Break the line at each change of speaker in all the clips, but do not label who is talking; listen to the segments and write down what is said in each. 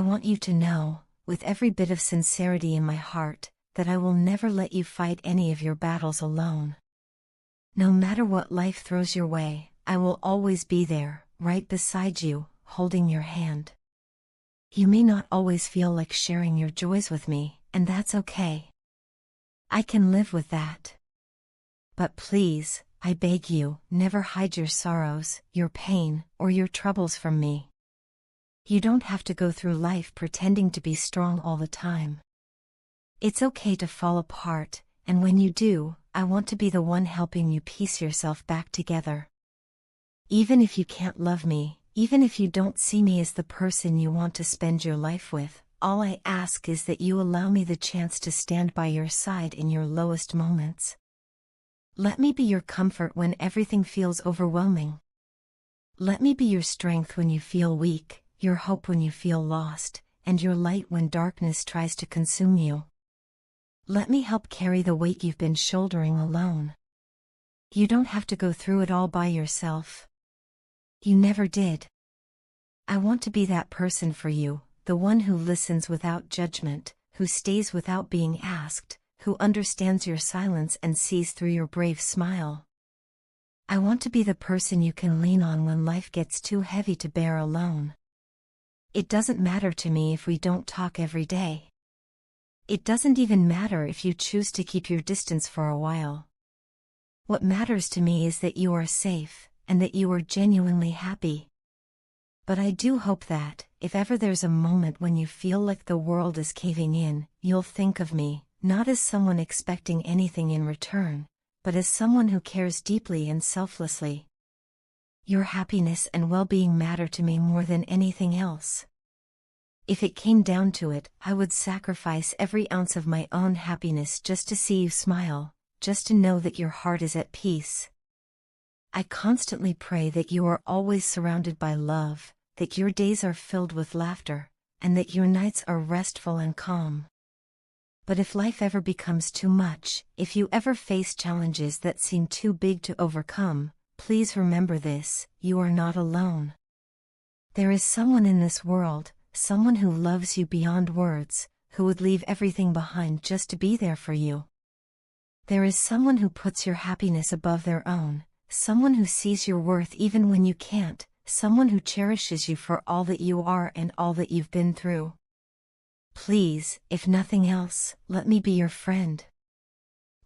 I want you to know, with every bit of sincerity in my heart, that I will never let you fight any of your battles alone. No matter what life throws your way, I will always be there, right beside you, holding your hand. You may not always feel like sharing your joys with me, and that's okay. I can live with that. But please, I beg you, never hide your sorrows, your pain, or your troubles from me. You don't have to go through life pretending to be strong all the time. It's okay to fall apart, and when you do, I want to be the one helping you piece yourself back together. Even if you can't love me, even if you don't see me as the person you want to spend your life with, all I ask is that you allow me the chance to stand by your side in your lowest moments. Let me be your comfort when everything feels overwhelming. Let me be your strength when you feel weak, your hope when you feel lost, and your light when darkness tries to consume you. Let me help carry the weight you've been shouldering alone. You don't have to go through it all by yourself. You never did. I want to be that person for you, the one who listens without judgment, who stays without being asked, who understands your silence and sees through your brave smile. I want to be the person you can lean on when life gets too heavy to bear alone. It doesn't matter to me if we don't talk every day. It doesn't even matter if you choose to keep your distance for a while. What matters to me is that you are safe, and that you are genuinely happy. But I do hope that, if ever there's a moment when you feel like the world is caving in, you'll think of me, not as someone expecting anything in return, but as someone who cares deeply and selflessly. Your happiness and well-being matter to me more than anything else. If it came down to it, I would sacrifice every ounce of my own happiness just to see you smile, just to know that your heart is at peace. I constantly pray that you are always surrounded by love, that your days are filled with laughter, and that your nights are restful and calm. But if life ever becomes too much, if you ever face challenges that seem too big to overcome, please remember this: you are not alone. There is someone in this world, someone who loves you beyond words, who would leave everything behind just to be there for you. There is someone who puts your happiness above their own, someone who sees your worth even when you can't, someone who cherishes you for all that you are and all that you've been through. Please, if nothing else, let me be your friend.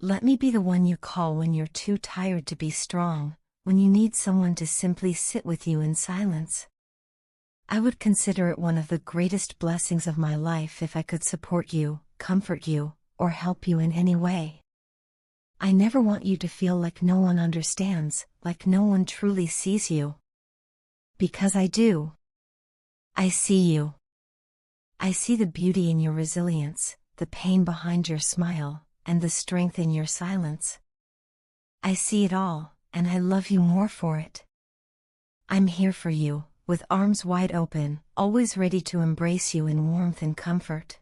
Let me be the one you call when you're too tired to be strong, when you need someone to simply sit with you in silence. I would consider it one of the greatest blessings of my life if I could support you, comfort you, or help you in any way. I never want you to feel like no one understands, like no one truly sees you. Because I do. I see you. I see the beauty in your resilience, the pain behind your smile, and the strength in your silence. I see it all, and I love you more for it. I'm here for you, with arms wide open, always ready to embrace you in warmth and comfort.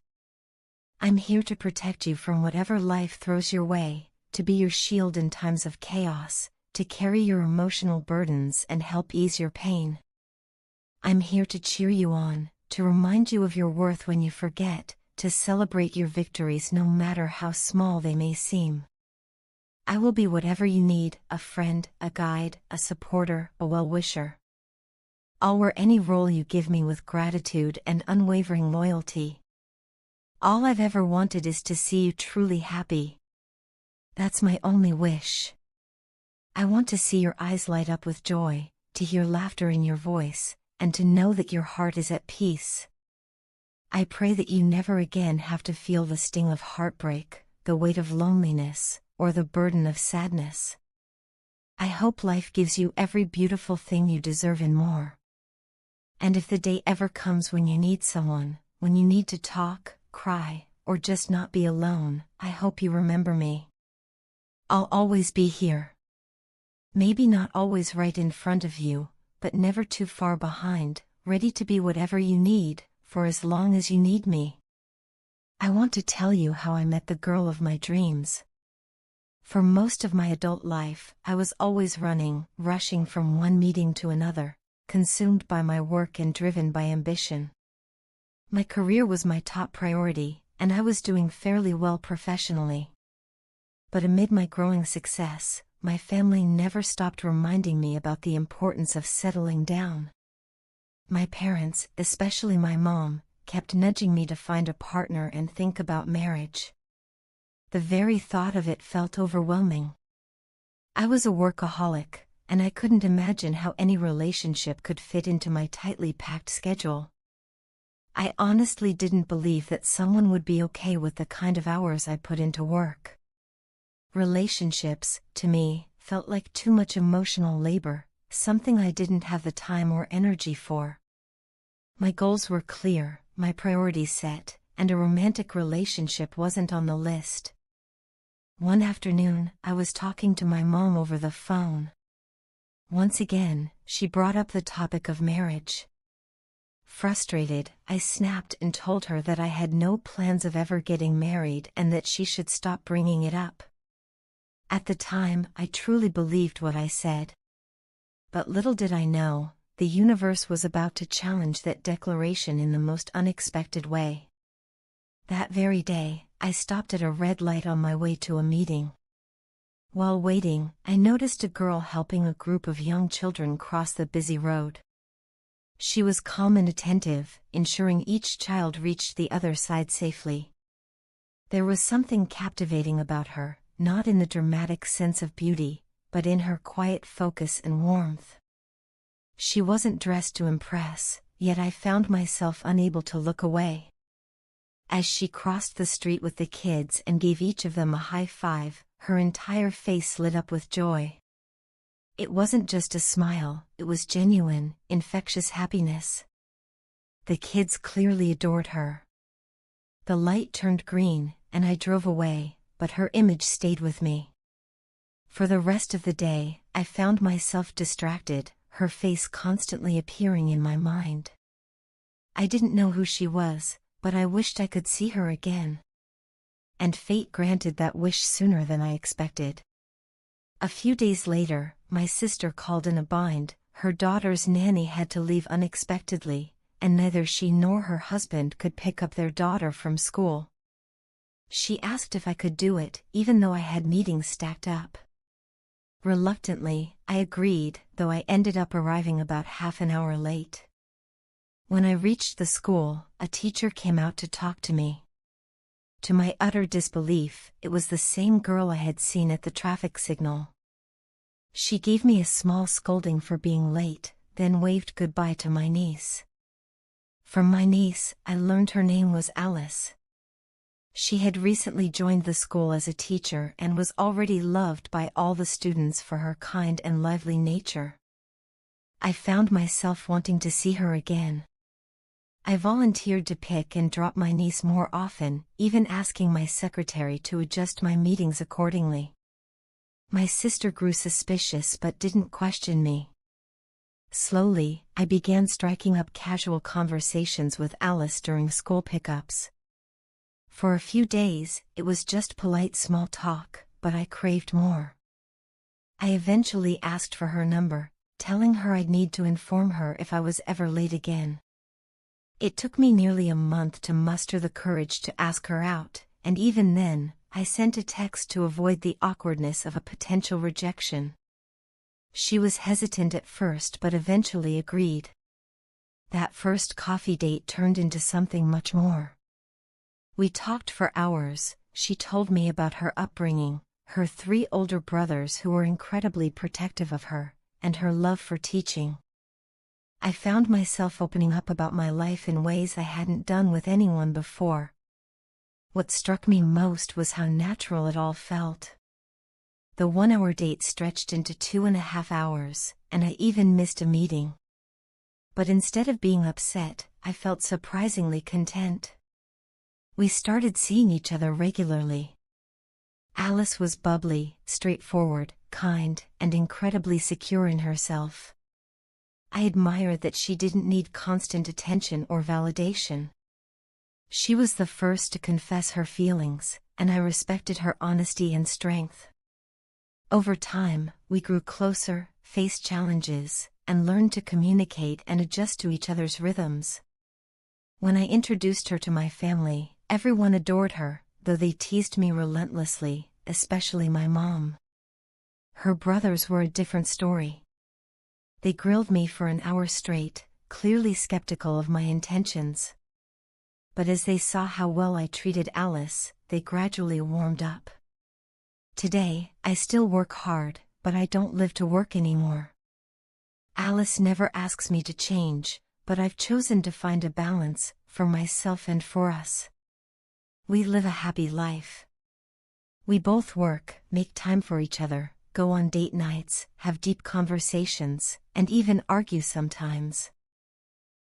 I'm here to protect you from whatever life throws your way, to be your shield in times of chaos, to carry your emotional burdens and help ease your pain. I'm here to cheer you on, to remind you of your worth when you forget, to celebrate your victories no matter how small they may seem. I will be whatever you need: a friend, a guide, a supporter, a well-wisher. I'll wear any role you give me with gratitude and unwavering loyalty. All I've ever wanted is to see you truly happy. That's my only wish. I want to see your eyes light up with joy, to hear laughter in your voice, and to know that your heart is at peace. I pray that you never again have to feel the sting of heartbreak, the weight of loneliness, or the burden of sadness. I hope life gives you every beautiful thing you deserve and more. And if the day ever comes when you need someone, when you need to talk, cry, or just not be alone, I hope you remember me. I'll always be here. Maybe not always right in front of you, but never too far behind, ready to be whatever you need, for as long as you need me. I want to tell you how I met the girl of my dreams. For most of my adult life, I was always running, rushing from one meeting to another, consumed by my work and driven by ambition. My career was my top priority, and I was doing fairly well professionally. But amid my growing success, my family never stopped reminding me about the importance of settling down. My parents, especially my mom, kept nudging me to find a partner and think about marriage. The very thought of it felt overwhelming. I was a workaholic, and I couldn't imagine how any relationship could fit into my tightly packed schedule. I honestly didn't believe that someone would be okay with the kind of hours I put into work. Relationships, to me, felt like too much emotional labor, something I didn't have the time or energy for. My goals were clear, my priorities set, and a romantic relationship wasn't on the list. One afternoon, I was talking to my mom over the phone. Once again, she brought up the topic of marriage. Frustrated, I snapped and told her that I had no plans of ever getting married and that she should stop bringing it up. At the time, I truly believed what I said. But little did I know, the universe was about to challenge that declaration in the most unexpected way. That very day, I stopped at a red light on my way to a meeting. While waiting, I noticed a girl helping a group of young children cross the busy road. She was calm and attentive, ensuring each child reached the other side safely. There was something captivating about her, not in the dramatic sense of beauty, but in her quiet focus and warmth. She wasn't dressed to impress, yet I found myself unable to look away. As she crossed the street with the kids and gave each of them a high five, her entire face lit up with joy. It wasn't just a smile, it was genuine, infectious happiness. The kids clearly adored her. The light turned green, and I drove away, but her image stayed with me. For the rest of the day, I found myself distracted, her face constantly appearing in my mind. I didn't know who she was, but I wished I could see her again. And fate granted that wish sooner than I expected. A few days later, my sister called in a bind. Her daughter's nanny had to leave unexpectedly, and neither she nor her husband could pick up their daughter from school. She asked if I could do it, even though I had meetings stacked up. Reluctantly, I agreed, though I ended up arriving about half an hour late. When I reached the school, a teacher came out to talk to me. To my utter disbelief, it was the same girl I had seen at the traffic signal. She gave me a small scolding for being late, then waved goodbye to my niece. From my niece, I learned her name was Alice. She had recently joined the school as a teacher and was already loved by all the students for her kind and lively nature. I found myself wanting to see her again. I volunteered to pick and drop my niece more often, even asking my secretary to adjust my meetings accordingly. My sister grew suspicious but didn't question me. Slowly, I began striking up casual conversations with Alice during school pickups. For a few days, it was just polite small talk, but I craved more. I eventually asked for her number, telling her I'd need to inform her if I was ever late again. It took me nearly a month to muster the courage to ask her out, and even then, I sent a text to avoid the awkwardness of a potential rejection. She was hesitant at first but eventually agreed. That first coffee date turned into something much more. We talked for hours. She told me about her upbringing, her 3 older brothers who were incredibly protective of her, and her love for teaching. I found myself opening up about my life in ways I hadn't done with anyone before. What struck me most was how natural it all felt. The 1-hour date stretched into 2.5 hours, and I even missed a meeting. But instead of being upset, I felt surprisingly content. We started seeing each other regularly. Alice was bubbly, straightforward, kind, and incredibly secure in herself. I admired that she didn't need constant attention or validation. She was the first to confess her feelings, and I respected her honesty and strength. Over time, we grew closer, faced challenges, and learned to communicate and adjust to each other's rhythms. When I introduced her to my family, everyone adored her, though they teased me relentlessly, especially my mom. Her brothers were a different story. They grilled me for an hour straight, clearly skeptical of my intentions. But as they saw how well I treated Alice, they gradually warmed up. Today, I still work hard, but I don't live to work anymore. Alice never asks me to change, but I've chosen to find a balance, for myself and for us. We live a happy life. We both work, make time for each other, go on date nights, have deep conversations, and even argue sometimes.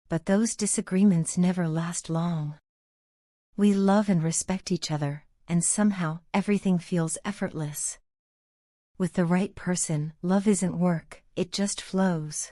But those disagreements never last long. We love and respect each other, and somehow, everything feels effortless. With the right person, love isn't work, it just flows.